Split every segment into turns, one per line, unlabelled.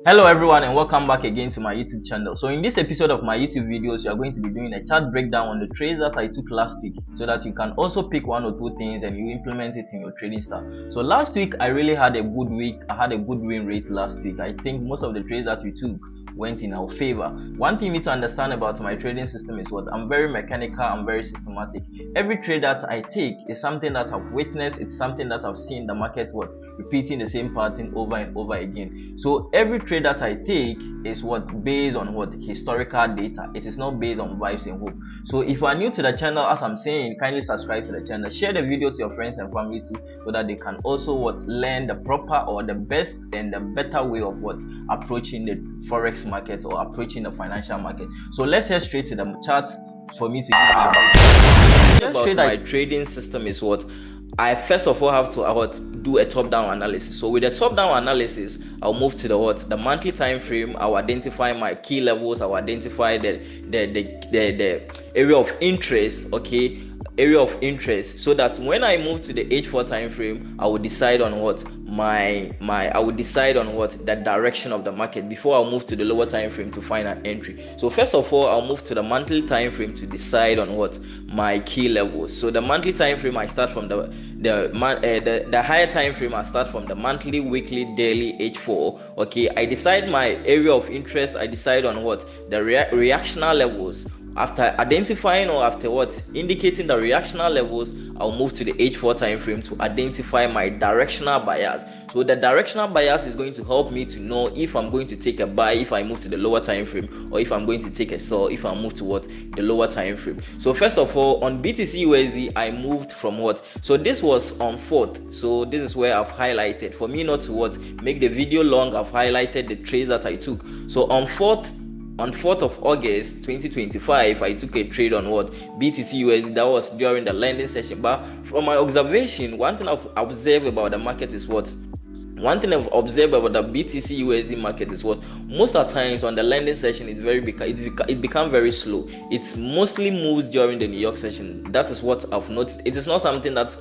Hello everyone and welcome back again to my YouTube channel. So in this episode of my YouTube videos, we are going to be doing a chart breakdown on the trades that I took last week so that you can also pick one or two things and you implement it in your trading style. So last week I really had a good week. I had a good win rate last week. I think most of the trades that we took went in our favor. One thing you need to understand about my trading system is what I'm very mechanical, I'm very systematic. Every trade that I take is something that I've witnessed, it's something that I've seen the markets repeating the same pattern over and over again. So every trade that I take is based on historical data. It is not based on vibes and hope. So if you are new to the channel, as I'm saying, kindly subscribe to the channel, share the video to your friends and family too, so that they can also learn the proper or the best and the better way of approaching the forex market or approaching the financial market. So let's head straight to the chart for me to give
about my trading system is what I first of all have to do a top-down analysis. So with the top-down analysis, I'll move to the monthly time frame. I'll identify my key levels. I'll identify the area of interest. Okay, area of interest, so that when I move to the H4 time frame, I will decide on the direction of the market before I'll move to the lower time frame to find an entry. So first of all, I'll move to the monthly time frame to decide on my key levels. So the monthly time frame, I start from the higher time frame. I start from the monthly, weekly, daily, H4. Okay, I decide my area of interest. I decide on the reactional levels. After identifying or after indicating the reactional levels, I'll move to the H4 time frame to identify my directional bias. So the directional bias is going to help me to know if I'm going to take a buy if I move to the lower time frame, or if I'm going to take a sell if I move to the lower time frame. So first of all, on BTCUSD, I moved from so this was on 4th. So this is where I've highlighted, for me not to make the video long, I've highlighted the trades that I took. So on 4th of August 2025, I took a trade on BTCUSD. That was during the lending session. But from my observation, one thing I've observed about the market is one thing I've observed about the BTCUSD market is most of the times on the lending session it becomes very slow. It mostly moves during the New York session. That is what I've noticed. It is not something that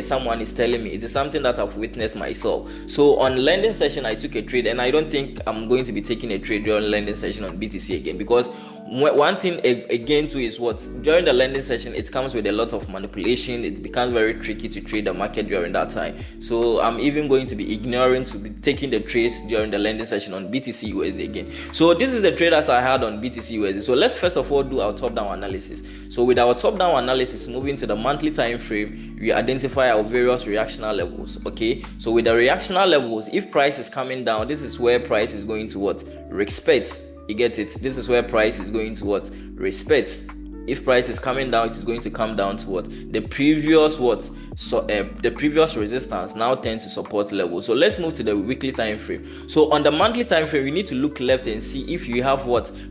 someone is telling me. It is something that I've witnessed myself. So on lending session, I took a trade, and I don't think I'm going to be taking a trade during lending session on BTC again, because one thing again too is during the lending session, it comes with a lot of manipulation. It becomes very tricky to trade the market during that time. So I'm even going to be ignoring to be taking the trades during the lending session on BTCUSD again. So this is the trade that I had on BTCUSD. So let's first of all do our top-down analysis. So with our top-down analysis, moving to the monthly time frame, we identify our various reactional levels. Okay, so with the reactional levels, if price is coming down, this is where price is going to respect. You get it? This is where price is going to respect. If price is coming down, it is going to come down to the previous the previous resistance now tend to support level. So let's move to the weekly time frame. So on the monthly time frame, we need to look left and see if you have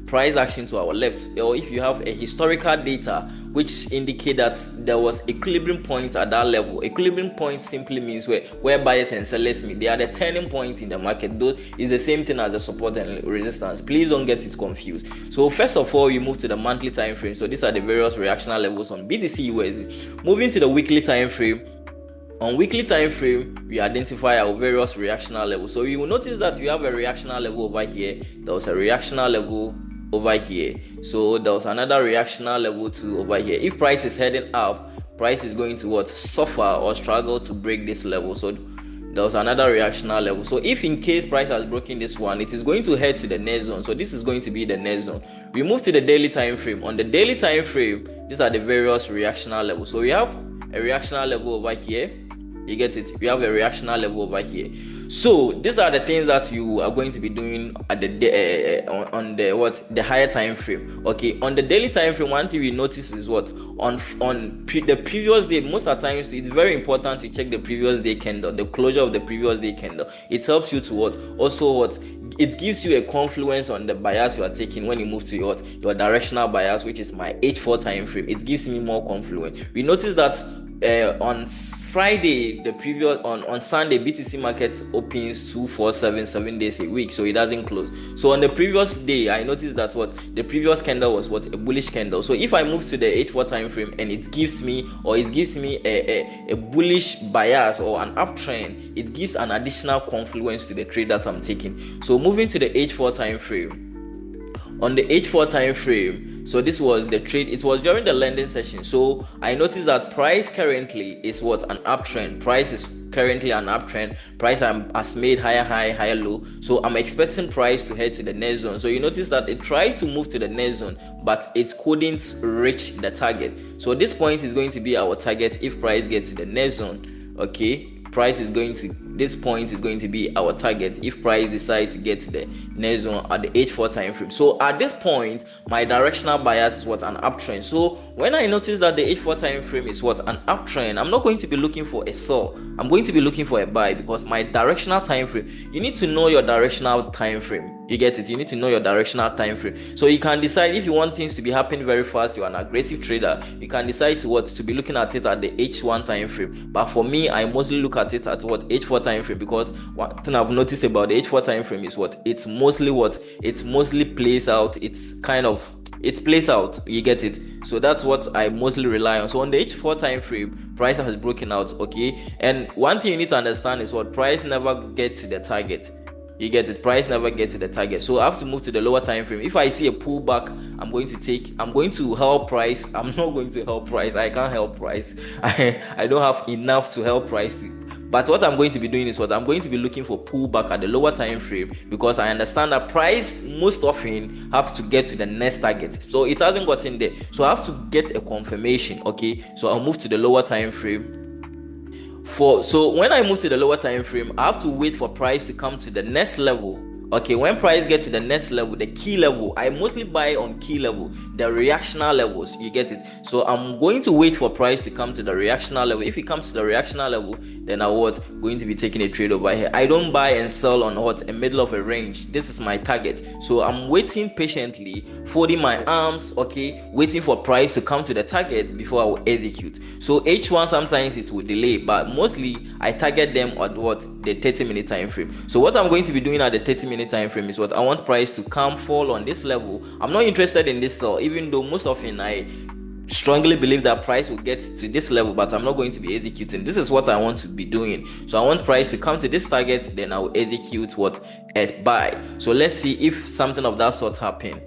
price action to our left, or if you have a historical data which indicate that there was equilibrium point at that level. Equilibrium point simply means where buyers and sellers meet. They are the turning points in the market. Though is the same thing as the support and resistance. Please don't get it confused. So first of all, we move to the monthly time frame. So these are the various reactional levels on BTCUSD. Moving to the weekly time frame. On weekly time frame, we identify our various reactional levels. So you will notice that we have a reactional level over here. There was a reactional level over here. So there was another reactional level too over here. If price is heading up, price is going to suffer or struggle to break this level. So there was another reactional level. So if in case price has broken this one, it is going to head to the next zone. So this is going to be the next zone. We move to the daily time frame. On the daily time frame, these are the various reactional levels. So we have a reactional level over here. You get it? We have a reactional level over here. So these are the things that you are going to be doing at on the higher time frame. Okay, on the daily time frame, one thing we notice is on the previous day. Most of the times, it's very important to check the previous day candle, the closure of the previous day candle. It helps you to it gives you a confluence on the bias you are taking when you move to your directional bias, which is my H4 time frame. It gives me more confluence. We notice that on Friday, the previous on Sunday, BTC market opens 247 7 days a week, so it doesn't close. So on the previous day, I noticed that what the previous candle was what a bullish candle. So if I move to the 8-4 time frame and it gives me a bullish bias or an uptrend, it gives an additional confluence to the trade that I'm taking. So moving to the 8-4 time frame. On the 8-4 time frame, so this was the trade. It was during the lending session. So I noticed that price currently is what an uptrend. Price is currently an uptrend. Price has made higher high, higher low. So I'm expecting price to head to the next zone. So you notice that it tried to move to the next zone, but it couldn't reach the target. So this point is going to be our target if price gets to the next zone. Okay. This point is going to be our target if price decides to get to the next zone at the 8-4 time frame. So at this point, my directional bias is what an uptrend. So when I notice that the 8-4 time frame is what an uptrend, I'm not going to be looking for a sell. I'm going to be looking for a buy, because my directional time frame, you need to know your directional time frame. You get it? You need to know your directional time frame. So you can decide if you want things to be happening very fast, you're an aggressive trader, you can decide to be looking at it at the H1 time frame. But for me, I mostly look at it at what H4 time frame, because one thing I've noticed about the H4 time frame is it mostly plays out. It plays out, you get it? So that's what I mostly rely on. So on the H4 time frame, price has broken out, okay? And one thing you need to understand is what price never gets to the target. You get it? Price never gets to the target. So I have to move to the lower time frame. If I see a pullback, I'm going to help price. I'm not going to help price. I can't help price. I don't have enough to help price. But what I'm going to be doing is I'm going to be looking for pullback at the lower time frame, because I understand that price most often have to get to the next target. So it hasn't gotten there. So I have to get a confirmation. Okay. So I'll move to the lower time frame. So when I move to the lower time frame, I have to wait for price to come to the next level. Okay, when price gets to the next level, the key level, I mostly buy on key level, the reactional levels, you get it? So I'm going to wait for price to come to the reactional level. If it comes to the reactional level, then I'm going to be taking a trade over here. I don't buy and sell on a middle of a range. This is my target. So I'm waiting patiently, folding my arms, okay, waiting for price to come to the target before I will execute. So H1 sometimes it will delay, but mostly I target them at the 30-minute time frame. So what I'm going to be doing at the 30-minute time frame is I want price to fall on this level. I'm not interested in this sell, even though most often I strongly believe that price will get to this level, but I'm not going to be executing. This is what I want to be doing. So I want price to come to this target, then I will execute a buy. So let's see if something of that sort happen.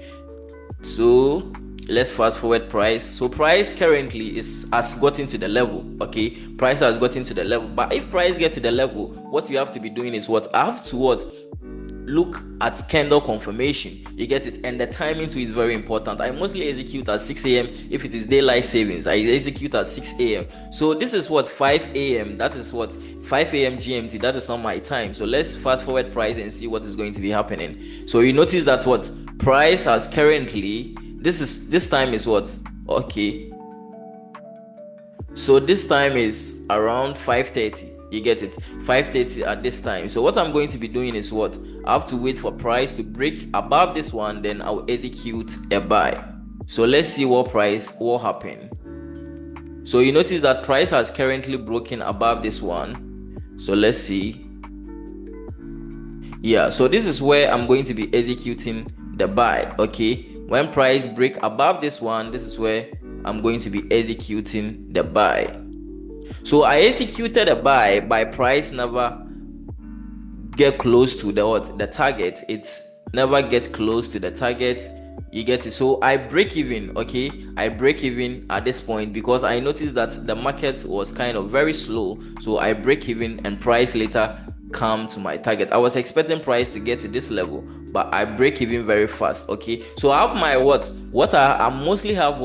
So let's fast forward price. So price currently has gotten to the level. Okay, price has gotten to the level. But if price get to the level, what you have to be doing is I have to look at candle confirmation. You get it? And the timing too is very important. I mostly execute at 6 a.m. If it is daylight savings, I execute at 6 a.m. So this is 5 a.m. That is 5 a.m. GMT. That is not my time. So let's fast forward price and see what is going to be happening. So you notice that price has currently, this time is okay. So this time is around 5:30. You get it? 5:30 at this time. So what I'm going to be doing is I have to wait for price to break above this one, then I'll execute a buy. So let's see what happen. So you notice that price has currently broken above this one. So let's see. Yeah, so this is where I'm going to be executing the buy. Okay, when price break above this one, this is where I'm going to be executing the buy. So I executed a buy by price never get close to the target. It's never get close to the target. You get it? So I break even. Okay, I break even at this point because I noticed that the market was kind of very slow. So I break even and price later come to my target. I was expecting price to get to this level, but I break even very fast. Okay, so I have my I mostly have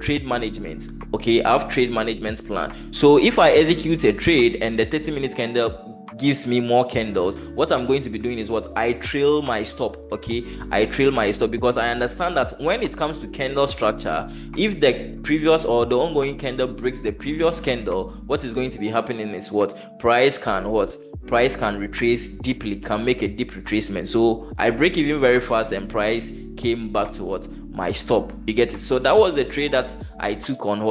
trade management. Okay, I have trade management plan. So if I execute a trade and the 30-minute candle gives me more candles, what I'm going to be doing is I trail my stop. Okay, I trail my stop because I understand that when it comes to candle structure, if the previous or the ongoing candle breaks the previous candle, what is going to be happening is price can retrace deeply, can make a deep retracement. So I break even very fast and price came back to my stop. You get it? So that was the trade that I took on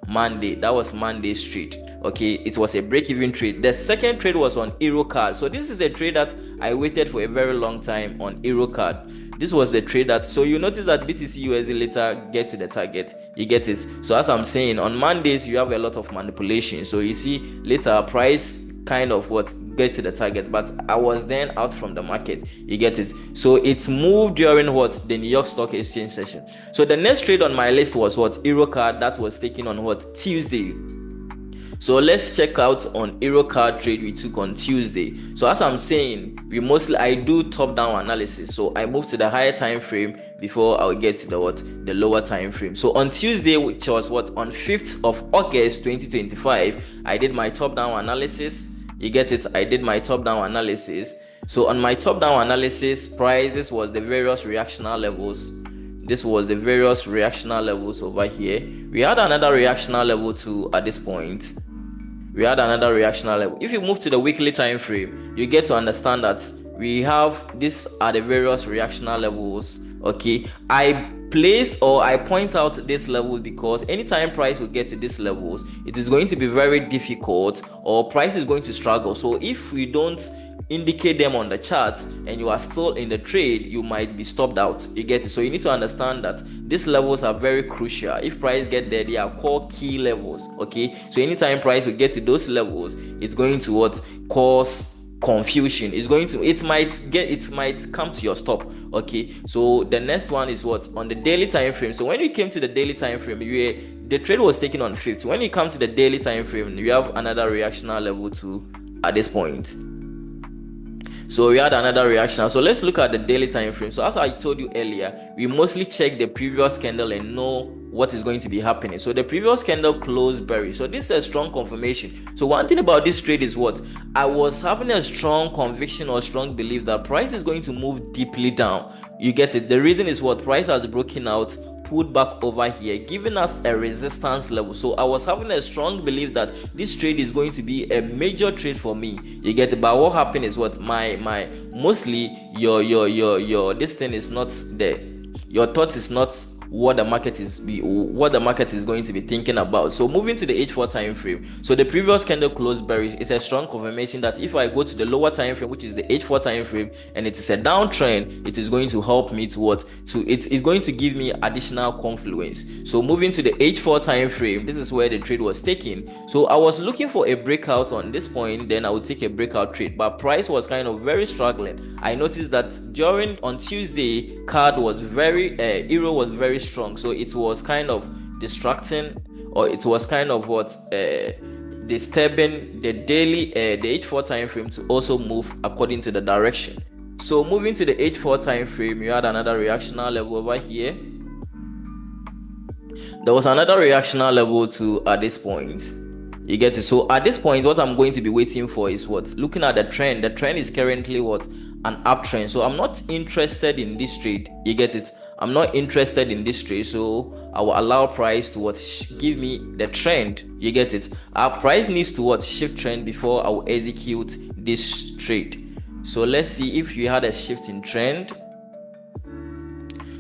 Monday. That was Monday's trade. Okay, it was a break-even trade. The second trade was on EURCAD. So this is a trade that I waited for a very long time on EURCAD. This was the trade that, so you notice that BTCUSD later get to the target. You get it. So as I'm saying, on Mondays you have a lot of manipulation. So you see later price kind of what get to the target, but I was then out from the market. You get it. So it moved during what, the New York Stock Exchange session. So the next trade on my list was what, EURCAD. That was taken on what, Tuesday. So let's check out on EURCAD trade we took on Tuesday. So as I'm saying, I do top down analysis. So I move to the higher time frame before I'll get to the lower time frame. So on Tuesday, which was what, on 5th of August 2025, I did my top down analysis. You get it. I did my top down analysis. So on my top down analysis, this was the various reactional levels. This was the various reactional levels over here. We had another reactional level too at this point. We had another reactional level. If you move to the weekly time frame, you get to understand that we have, these are the various reactional levels. Okay, I point out this level because anytime price will get to these levels, it is going to be very difficult, or price is going to struggle. So if we don't indicate them on the chart and you are still in the trade, you might be stopped out. You get it. So you need to understand that these levels are very crucial. If price get there, they are called key levels. Okay, so anytime price will get to those levels, it's going to cause confusion. It might come to your stop. Okay, so the next one is what, on the daily time frame. So when you came to the daily time frame, the trade was taken on 5th. When you come to the daily time frame, you have another reactional level too at this point. So we had another reaction. So let's look at the daily time frame. So as I told you earlier, we mostly check the previous candle and know what is going to be happening. So the previous candle closed bearish. So this is a strong confirmation. So one thing about this trade is what, I was having a strong conviction or strong belief that price is going to move deeply down. You get it. The reason is what, price has broken out, pulled back over here, giving us a resistance level. So I was having a strong belief that this trade is going to be a major trade for me. You get it. But what happened is what, mostly your this thing is not there. Your thought is not what the market is going to be thinking about. So moving to the H4 time frame. So the previous candle closed bearish is a strong confirmation that if I go to the lower time frame, which is the H4 time frame, and it is a downtrend, it is going to help me it is going to give me additional confluence. So moving to the H4 time frame, this is where the trade was taken. So I was looking for a breakout on this point, then I would take a breakout trade, but price was kind of very struggling. I noticed that on Tuesday, euro was very strong, so it was kind of distracting, or it was kind of disturbing the daily the H4 time frame to also move according to the direction. So moving to the H4 time frame, you had another reactional level over here. There was another reactional level too at this point. You get it. So at this point, what I'm going to be waiting for is what, looking at the trend. The trend is currently what, an uptrend. So I'm not interested in this trade. You get it. I'm not interested in this trade, so I will allow price to give me the trend. You get it. Our price needs to shift trend before I will execute this trade. So let's see if you had a shift in trend.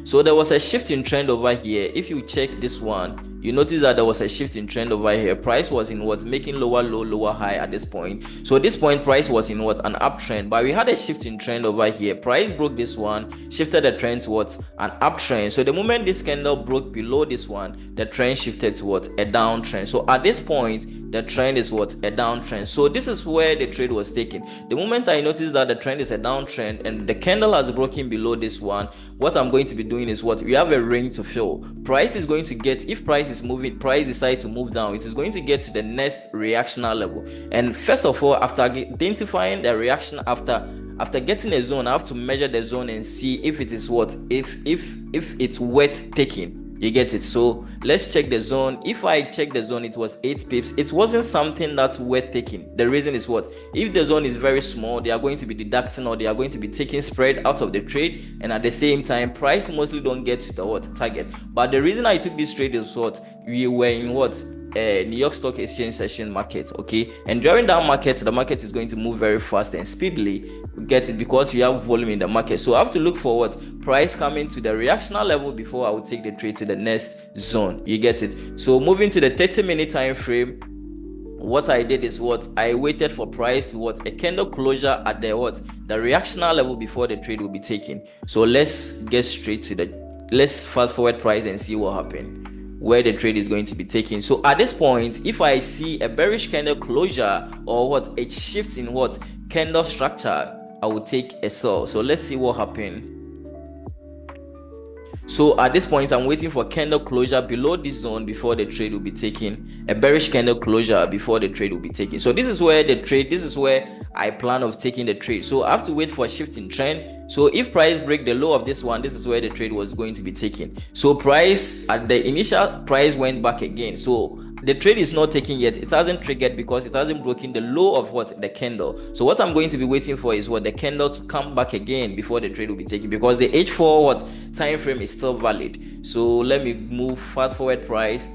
So there was a shift in trend over here. If you check this one, you notice that there was a shift in trend over here. Price was in making lower low, lower high at this point. So at this point, price was in an uptrend, but we had a shift in trend over here. Price broke this one, shifted the trend to an uptrend. So the moment this candle broke below this one, the trend shifted to a downtrend. So at this point, the trend is a downtrend. So this is where the trade was taken. The moment I noticed that the trend is a downtrend and the candle has broken below this one, what I'm going to be doing is we have a range to fill. Price is going to get, if price is moving, price decides to move down, it is going to get to the next reactional level. And first of all, after identifying the reaction, after getting a zone, I have to measure the zone and see if it is if it's worth taking. You get it. So let's check the zone. If I check the zone, it was 8 pips. It wasn't something that's worth taking. The reason is if the zone is very small, they are going to be deducting, or they are going to be taking spread out of the trade, and at the same time price mostly don't get to the target. But the reason I took this trade is we were in New York Stock Exchange session market, okay? And during that market, the market is going to move very fast and speedily, get it, because you have volume in the market. So I have to look for what price coming to the reactional level before I will take the trade to the next zone, you get it. So moving to the 30-minute time frame, what I did is what I waited for price to what a candle closure at the reactional level before the trade will be taken. So let's get straight to let's fast forward price and see what happened, where the trade is going to be taken. So at this point, if I see a bearish candle closure or what a shift in what candle structure, I will take a sell. So let's see what happened. So at this point, I'm waiting for candle closure below this zone before the trade will be taken. A bearish candle closure before the trade will be taken. So this is where I plan of taking the trade. So I have to wait for a shift in trend. So if price break the low of this one, this is where the trade was going to be taken. So price at the initial price went back again. So the trade is not taken yet. It hasn't triggered because it hasn't broken the low of what the candle. So what I'm going to be waiting for is what the candle to come back again before the trade will be taken, because the H4 time frame is still valid. So let me move fast forward price.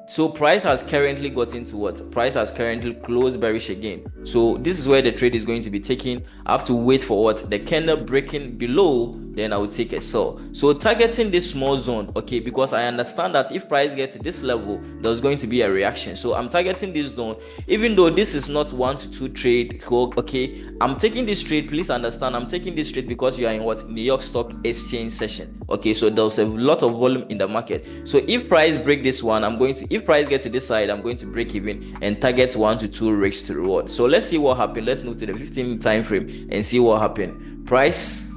So price has currently got into what? Price has currently closed bearish again. So this is where the trade is going to be taken. I have to wait for what? The candle breaking below, then I will take a sell. So targeting this small zone, okay, because I understand that if price gets to this level, there's going to be a reaction. So I'm targeting this zone, even though this is not 1 to 2 trade, okay. I'm taking this trade, please understand, I'm taking this trade because you are in what? New York Stock Exchange session. Okay, so there's a lot of volume in the market. So if price break this one, if price get to this side, I'm going to break even and target 1 to 2 rigs to reward. So let's see what happened. Let's move to the 15-minute time frame and see what happened. Price,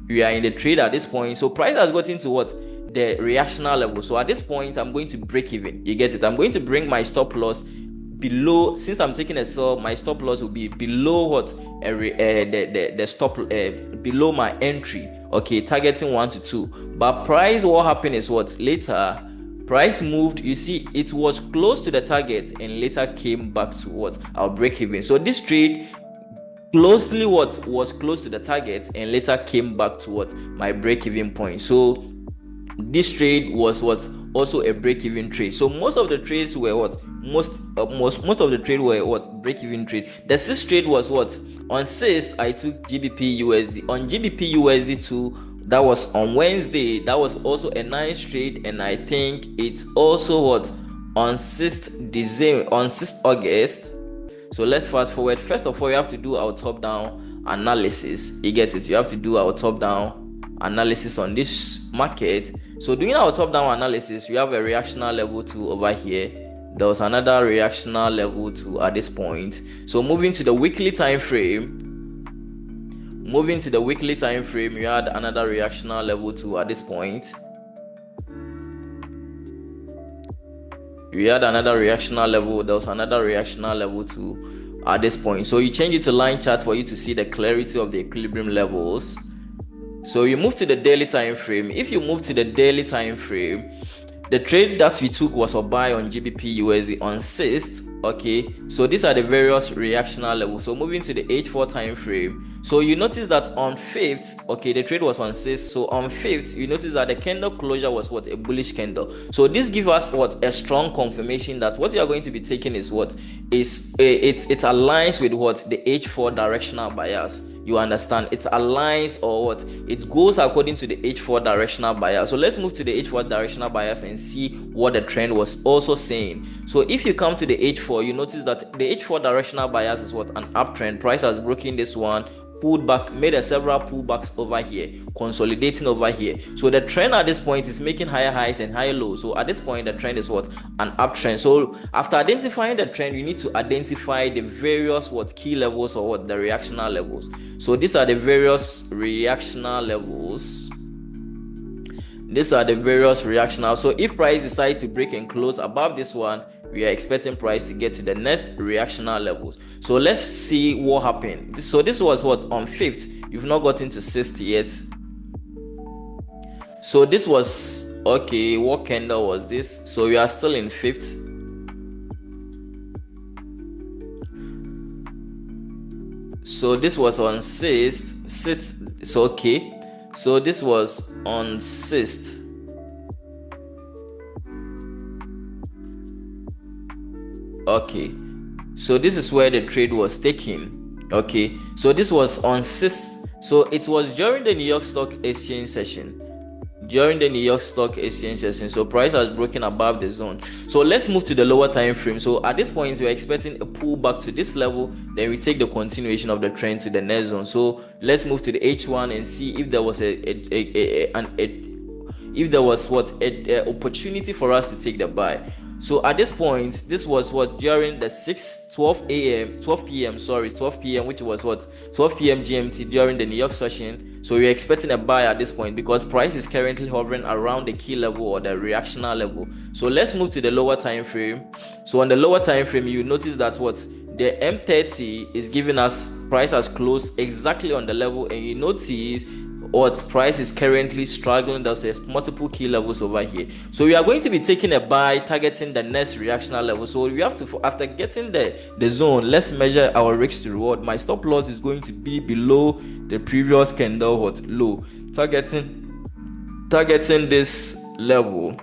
we are in the trade at this point. So price has got into what? The reactional level. So at this point, I'm going to break even. You get it? I'm going to bring my stop loss below. Since I'm taking a sell, my stop loss will be below what? The stop below my entry. Okay, targeting 1 to 2. But price, what happened is what? Later, price moved. You see, it was close to the target and later came back to what? Our break even. So this trade closely was close to the target and later came back to what? My break even point. So this trade was what? Also a break even trade. So most of the trades were what? Most of the trade were what? Break even trade. The 6th trade was what? On 6th, I took GBPUSD. On GBPUSD 2, that was on Wednesday. That was also a nice trade, and I think it's also what? On 6th August. So let's fast forward. First of all, you have to do our top-down analysis. You get it? You have to do our top-down analysis on this market. So doing our top-down analysis, we have a reactional level 2 over here. There was another reactional level 2 at this point. So moving to the weekly time frame, we had another reactional level 2 at this point. We had another reactional level. There was another reactional level 2 at this point. So you change it to line chart for you to see the clarity of the equilibrium levels. So you move to the daily time frame. If you move to the daily time frame, the trade that we took was a buy on GBPUSD on 6th. Okay, so these are the various reactional levels. So moving to the H4 time frame, so you notice that on 5th, okay, the trade was on 6th. So on 5th, you notice that the candle closure was what? A bullish candle. So this gives us what? A strong confirmation that what you are going to be taking is what? It aligns with what? The H4 directional bias. You understand? It aligns, or what? It goes according to the H4 directional bias. So let's move to the H4 directional bias and see what the trend was also saying. So if you come to the H4, you notice that the H4 directional bias is what? An uptrend. Price has broken this one, pulled back, made several pullbacks over here, consolidating over here. So the trend at this point is making higher highs and higher lows. So at this point, the trend is what? An uptrend. So after identifying the trend, you need to identify the various what? Key levels, or what? The reactional levels. So these are the various reactional levels. These are the various reactional. So if price decides to break and close above this one, we are expecting price to get to the next reactional levels. So let's see what happened. So this was what? On 5th. You've not gotten to 6th yet. So this was, okay, what candle was this? So we are still in 5th. So this was on 6th. So okay. So this was on 6th. Okay, so this is where the trade was taken. Okay, so this was on 6th, so it was during the New York Stock Exchange session. So price has broken above the zone. So let's move to the lower time frame. So at this point, we're expecting a pullback to this level, then we take the continuation of the trend to the next zone. So let's move to the H1 and see if there was an opportunity for us to take the buy. So at this point, this was during the 12 p.m, which was 12 p.m. GMT during the New York session. So we're expecting a buy at this point because price is currently hovering around the key level or the reactional level. So let's move to the lower time frame. So on the lower time frame, you notice that the M30 is giving us price has closed exactly on the level, and you notice price is currently struggling. There's multiple key levels over here, so we are going to be taking a buy targeting the next reactional level. So we have to, after getting the zone, let's measure our risk to reward. My stop loss is going to be below the previous candle low, targeting this level,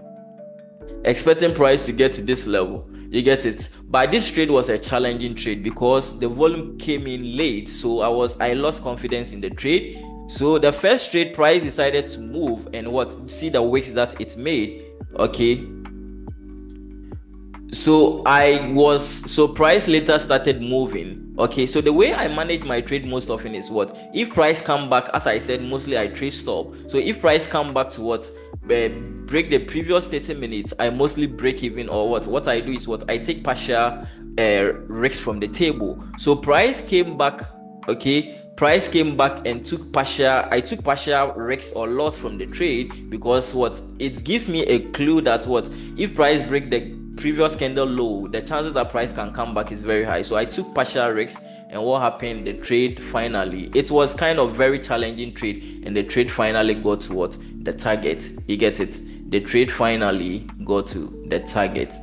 expecting price to get to this level. You get it? But this trade was a challenging trade because the volume came in late, so I lost confidence in the trade. So the first trade, price decided to move and see the wicks that it made. Okay, so price later started moving. Okay, so the way I manage my trade most often is if price come back, as I said, mostly I trade stop. So if price come back to break the previous 30 minutes, I mostly break even, or what I do is I take partial risks from the table. So price came back. Okay, price came back and took partial risks or loss from the trade, because it gives me a clue that if price break the previous candle low, the chances that price can come back is very high. So I took partial risks, and what happened? The trade finally, it was kind of very challenging trade, and the trade finally got to the target. You get it? The trade finally got to the target.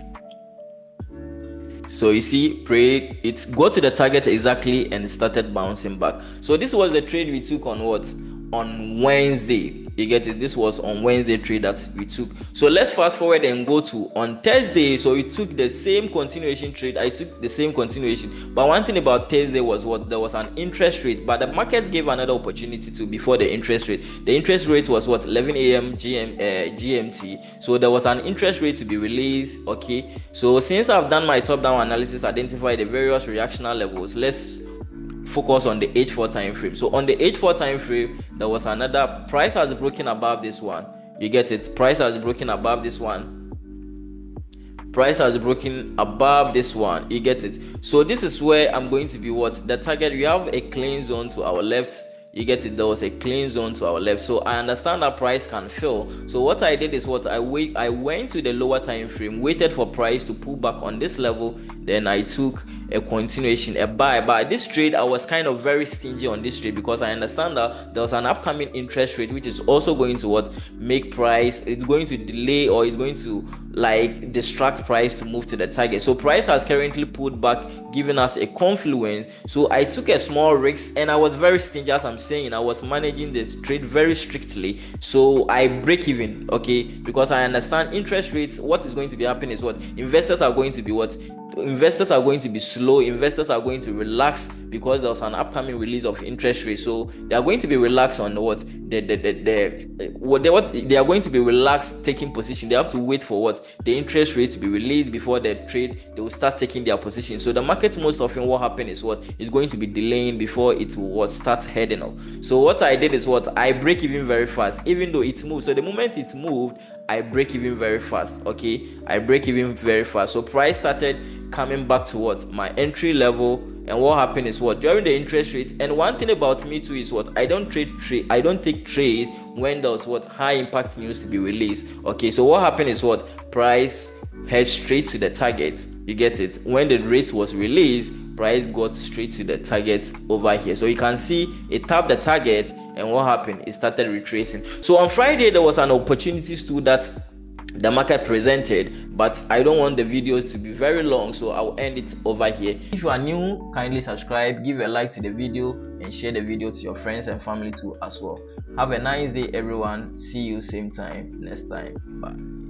So you see, it got to the target exactly and started bouncing back. So this was the trade we took on Wednesday. You get it? This was on Wednesday trade that we took. So let's fast forward and go to on Thursday. So we took the same continuation trade. I took the same continuation. But one thing about Thursday was there was an interest rate, but the market gave another opportunity before the interest rate. The interest rate was 11 a.m. GMT. So there was an interest rate to be released. Okay. So since I've done my top-down analysis, identify the various reactional levels, let's focus on the H4 time frame. So on the H4 time frame, there was another price has broken above this one. You get it? Price has broken above this one. Price has broken above this one. You get it? So this is where I'm going to be the target. We have a clean zone to our left. You get it? There was a clean zone to our left. So I understand that price can fill. So what I did is I went to the lower time frame, waited for price to pull back on this level, then I took a continuation, a buy. But this trade, I was kind of very stingy on this trade because I understand that there was an upcoming interest rate which is also going to make price, it's going to delay, or it's going to distract price to move to the target. So price has currently pulled back, giving us a confluence. So I took a small risk, and I was very stingy, as I'm saying. I was managing this trade very strictly, so I break even. Okay, because I understand interest rates, what is going to be happening is investors are going to be slow. Investors are going to relax because there's an upcoming release of interest rates. So they are going to be relaxed on they are going to be relaxed taking position. They have to wait for the interest rate to be released before the trade. They will start taking their position. So the market most often, what happens is going to be delaying before it will start heading up. So what I did is I break even very fast, even though it moved. So the moment it moved, I break even very fast. Okay, I break even very fast. So price started coming back to my entry level. And what happened is during the interest rate. And one thing about me too is I don't take trades when there's high impact news to be released. Okay, so what happened is price head straight to the target. You get it? When the rate was released, price got straight to the target over here. So you can see it tapped the target, and what happened? It started retracing. So on Friday, there was an opportunity too that the market presented, but I don't want the videos to be very long, so I'll end it over here.
If you are new, kindly subscribe, give a like to the video, and share the video to your friends and family too as well. Have a nice day, everyone. See you same time next time. Bye.